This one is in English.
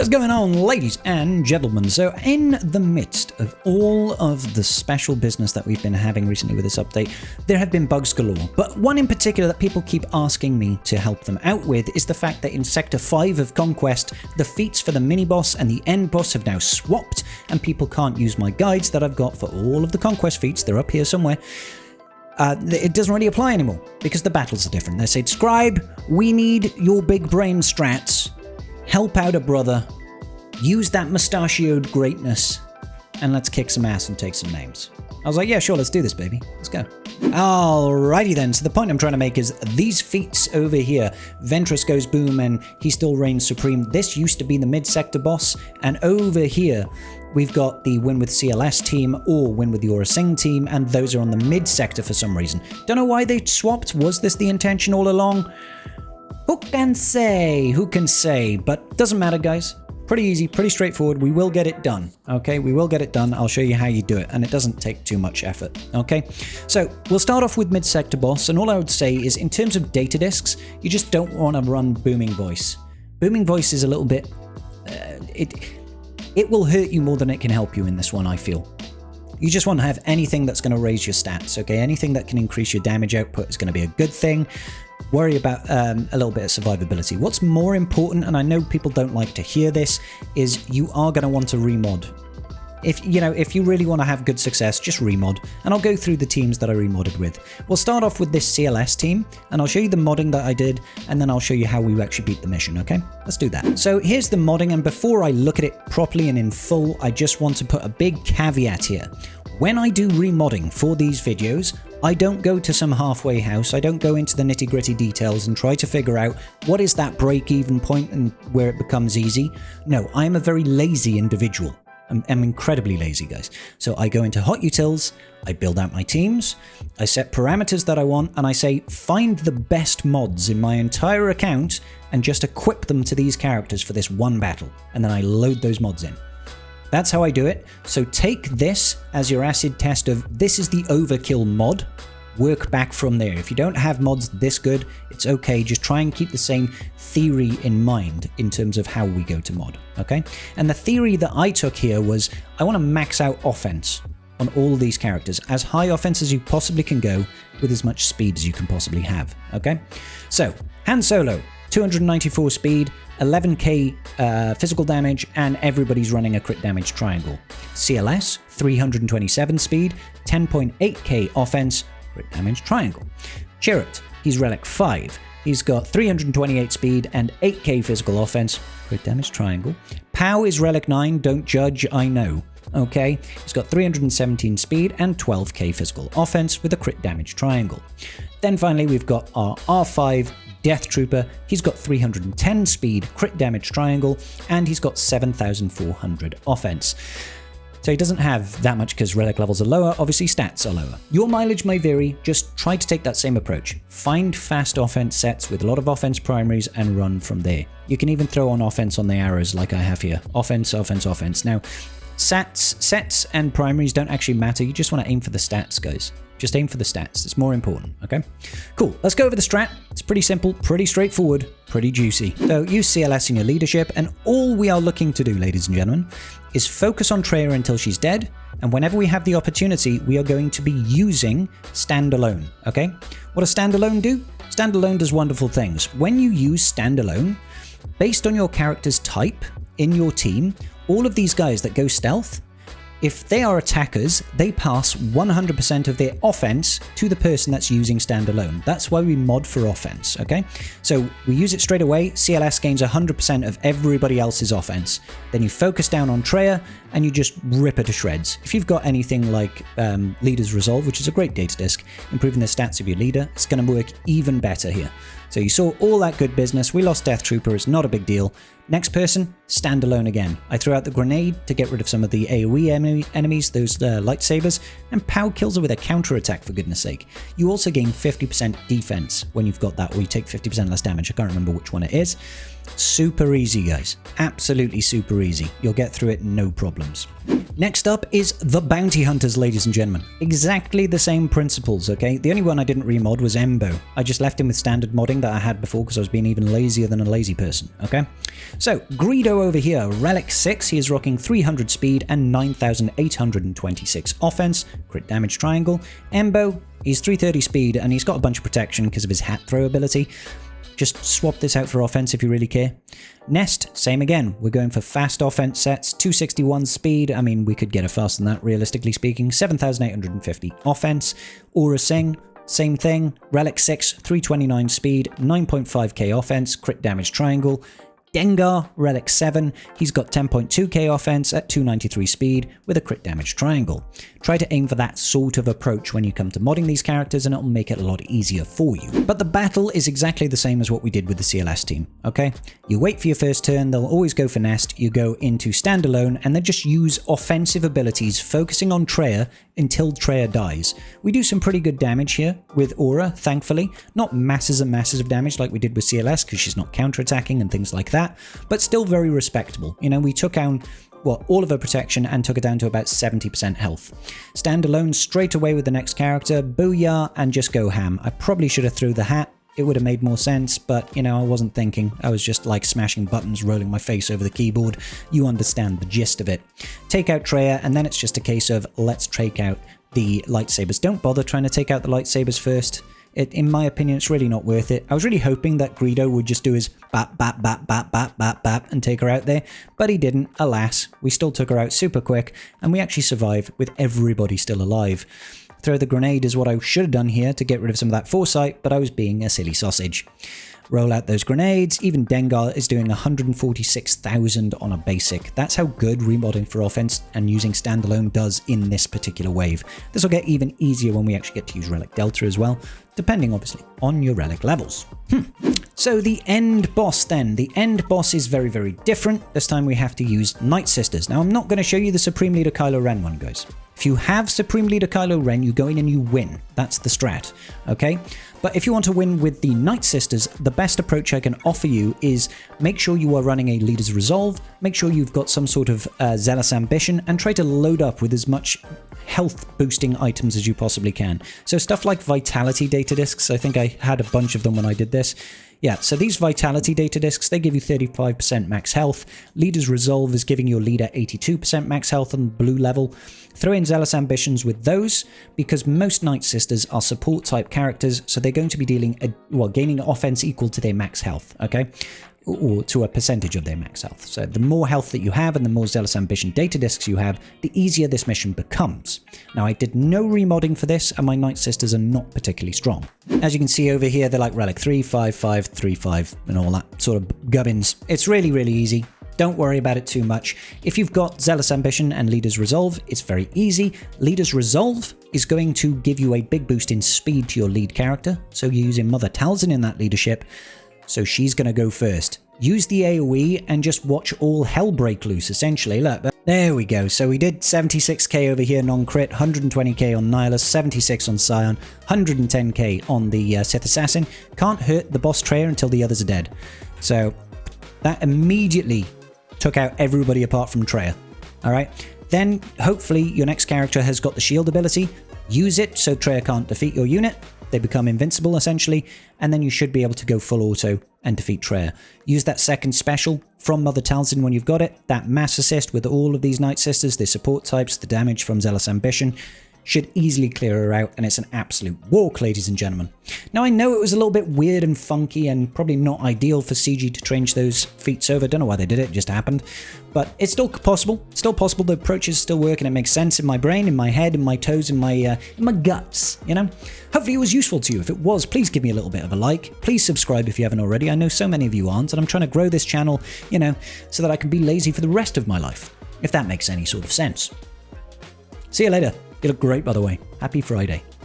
What is going on, ladies and gentlemen? So in the midst of all of the special business that we've been having recently with this update, there have been bugs galore. But one in particular that people keep asking me to help them out with is the fact that in Sector 5 of Conquest, the feats for the mini-boss and the end boss have now swapped, and people can't use my guides that I've got for all of the Conquest feats. They're up here somewhere. It doesn't really apply anymore because the battles are different. They say, Scribe, we need your big brain strats. Help out a brother, use that mustachioed greatness, and let's kick some ass and take some names. I was like, yeah, sure, let's do this, baby. Let's go. Alrighty then, so the point I'm trying to make is these feats over here, Ventress goes boom and he still reigns supreme. This used to be the mid-sector boss, and over here, we've got the win with CLS team or win with the Aura Sing team, and those are on the mid-sector for some reason. Don't know why they swapped. Was this the intention all along? Who can say? Who can say? But doesn't matter, guys. Pretty easy, pretty straightforward. We will get it done, okay? We will get it done. I'll show you how you do it, and it doesn't take too much effort, okay? So we'll start off with mid-sector boss, and all I would say is in terms of data discs, you just don't want to run Booming Voice. Booming Voice is a little bit... It will hurt you more than it can help you in this one, I feel. You just want to have anything that's going to raise your stats, okay? Anything that can increase your damage output is going to be a good thing. Worry about a little bit of survivability. What's more important, and I know people don't like to hear this, is you are going to want to remod. If you really want to have good success, just remod. And I'll go through the teams that I remodded with. We'll start off with this CLS team, and I'll show you the modding that I did, and then I'll show you how we actually beat the mission, okay? Let's do that. So here's the modding, and before I look at it properly and in full, I just want to put a big caveat here. When I do remodding for these videos, I don't go to some halfway house, I don't go into the nitty-gritty details and try to figure out what is that break-even point and where it becomes easy. No, I'm a very lazy individual. I'm incredibly lazy, guys. So I go into hot utils, I build out my teams, I set parameters that I want, and I say, find the best mods in my entire account and just equip them to these characters for this one battle. And then I load those mods in. That's how I do it. So take this as your acid test of this is the overkill mod. Work back from there. If you don't have mods this good, it's okay. Just try and keep the same theory in mind in terms of how we go to mod, okay? And the theory that I took here was I want to max out offense on all these characters. As high offense as you possibly can go with as much speed as you can possibly have, okay? So, Han Solo, 294 speed, 11k physical damage, and everybody's running a crit damage triangle. CLS, 327 speed, 10.8k offense, crit damage triangle. Chirrut, he's relic 5. He's got 328 speed and 8k physical offense, crit damage triangle. Pow is relic 9, don't judge, I know. Okay, he's got 317 speed and 12k physical offense with a crit damage triangle. Then finally we've got our R5 Death Trooper. He's got 310 speed, crit damage triangle, and he's got 7,400 offense. So he doesn't have that much because relic levels are lower, obviously stats are lower. Your mileage may vary, just try to take that same approach. Find fast offense sets with a lot of offense primaries and run from there. You can even throw on offense on the arrows like I have here. Offense, offense, offense. Now, sets and primaries don't actually matter, you just want to aim for the stats, guys. Just aim for the stats, it's more important, okay? Cool, let's go over the strat. It's pretty simple, pretty straightforward, pretty juicy. So use CLS in your leadership, and all we are looking to do, ladies and gentlemen, is focus on Traya until she's dead, and whenever we have the opportunity, we are going to be using Standalone, okay? What does Standalone do? Standalone does wonderful things. When you use Standalone, based on your character's type in your team, all of these guys that go stealth, if they are attackers, they pass 100% of their offense to the person that's using Standalone. That's why we mod for offense, okay? So we use it straight away. CLS gains 100% of everybody else's offense. Then you focus down on Traya and you just rip her to shreds. If you've got anything like Leader's Resolve, which is a great data disc, improving the stats of your leader, it's going to work even better here. So you saw all that good business. We lost Death Trooper, it's not a big deal. Next person, Standalone again. I threw out the grenade to get rid of some of the AoE enemies, those lightsabers, and Pow kills her with a counter attack, for goodness sake. You also gain 50% defense when you've got that, or you take 50% less damage. I can't remember which one it is. Super easy, guys. Absolutely super easy. You'll get through it no problems. Next up is the Bounty Hunters, ladies and gentlemen. Exactly the same principles, okay? The only one I didn't remod was Embo. I just left him with standard modding that I had before because I was being even lazier than a lazy person, okay? So, Greedo over here, Relic 6, he is rocking 300 speed and 9,826 offense, crit damage triangle. Embo, he's 330 speed and he's got a bunch of protection because of his hat throw ability. Just swap this out for offense if you really care. Nest, same again. We're going for fast offense sets, 261 speed. I mean, we could get it faster than that, realistically speaking. 7,850 offense. Aura Sing, same thing. Relic 6, 329 speed, 9.5k offense, crit damage triangle. Dengar, Relic 7, he's got 10.2k offense at 293 speed with a crit damage triangle. Try to aim for that sort of approach when you come to modding these characters and it'll make it a lot easier for you. But the battle is exactly the same as what we did with the CLS team, okay? You wait for your first turn, they'll always go for Nest, you go into Standalone and then just use offensive abilities focusing on Treya until Treya dies. We do some pretty good damage here with Aura, thankfully. Not masses and masses of damage like we did with CLS because she's not counterattacking and things like that, but still very respectable. You know, we took down all of her protection and took it down to about 70% health. Standalone straight away with the next character, Booyah, and just go ham. I probably should have threw the hat. It would have made more sense, but, you know, I wasn't thinking. I was just like smashing buttons, rolling my face over the keyboard. You understand the gist of it. Take out Treya, and then it's just a case of let's take out the lightsabers. Don't bother trying to take out the lightsabers first. In my opinion, it's really not worth it. I was really hoping that Greedo would just do his bap, bap, bap, bap, bap, bap, bap, and take her out there, but he didn't, alas. We still took her out super quick, and we actually survived with everybody still alive. Throw the grenade is what I should have done here to get rid of some of that foresight, but I was being a silly sausage. Roll out those grenades. Even Dengar is doing 146,000 on a basic. That's how good remodding for offense and using standalone does in this particular wave. This will get even easier when we actually get to use Relic Delta as well, depending obviously on your relic levels. So the end boss then. The end boss is very, very different. This time we have to use Nightsisters. Now I'm not going to show you the Supreme Leader Kylo Ren one, guys. If you have Supreme Leader Kylo Ren, you go in and you win. That's the strat, okay? But if you want to win with the Nightsisters, the best approach I can offer you is make sure you are running a Leader's Resolve, make sure you've got some sort of Zealous Ambition, and try to load up with as much health boosting items as you possibly can. So stuff like Vitality Data Discs, I think I had a bunch of them when I did this. Yeah, so these Vitality Data Discs, they give you 35% max health. Leader's Resolve is giving your leader 82% max health on the blue level. Throw in Zealous Ambitions with those, because most Nightsisters are support type characters, so they're going to be dealing, gaining offense equal to their max health, okay? Or to a percentage of their max health. So the more health that you have and the more Zealous Ambition data discs you have, the easier this mission becomes. Now I did no remodding for this and my Nightsisters are not particularly strong. As you can see over here, they're like Relic 3, 5, 5, 3, 5 and all that sort of gubbins. It's really, really easy. Don't worry about it too much. If you've got Zealous Ambition and Leader's Resolve, it's very easy. Leader's Resolve is going to give you a big boost in speed to your lead character. So you're using Mother Talzin in that leadership. So she's going to go first. Use the AoE and just watch all hell break loose, essentially. Look, there we go. So we did 76k over here non-crit, 120k on Nihilus, 76 on Scion, 110k on the Sith Assassin. Can't hurt the boss Treya until the others are dead. So that immediately took out everybody apart from Treya. Alright? Then, hopefully, your next character has got the shield ability. Use it so Treya can't defeat your unit. They become invincible, essentially, and then you should be able to go full auto and defeat Treya. Use that second special from Mother Talzin when you've got it. That mass assist with all of these Nightsisters, their support types, the damage from Zealous Ambition, should easily clear her out, and it's an absolute walk, ladies and gentlemen. Now, I know it was a little bit weird and funky and probably not ideal for CG to change those feats over. Don't know why they did it, it just happened. But it's still possible. Still possible. The approaches still work, and it makes sense in my brain, in my head, in my toes, in my guts, you know? Hopefully it was useful to you. If it was, please give me a little bit of a like. Please subscribe if you haven't already. I know so many of you aren't, and I'm trying to grow this channel, you know, so that I can be lazy for the rest of my life, if that makes any sort of sense. See you later. You look great, by the way. Happy Friday.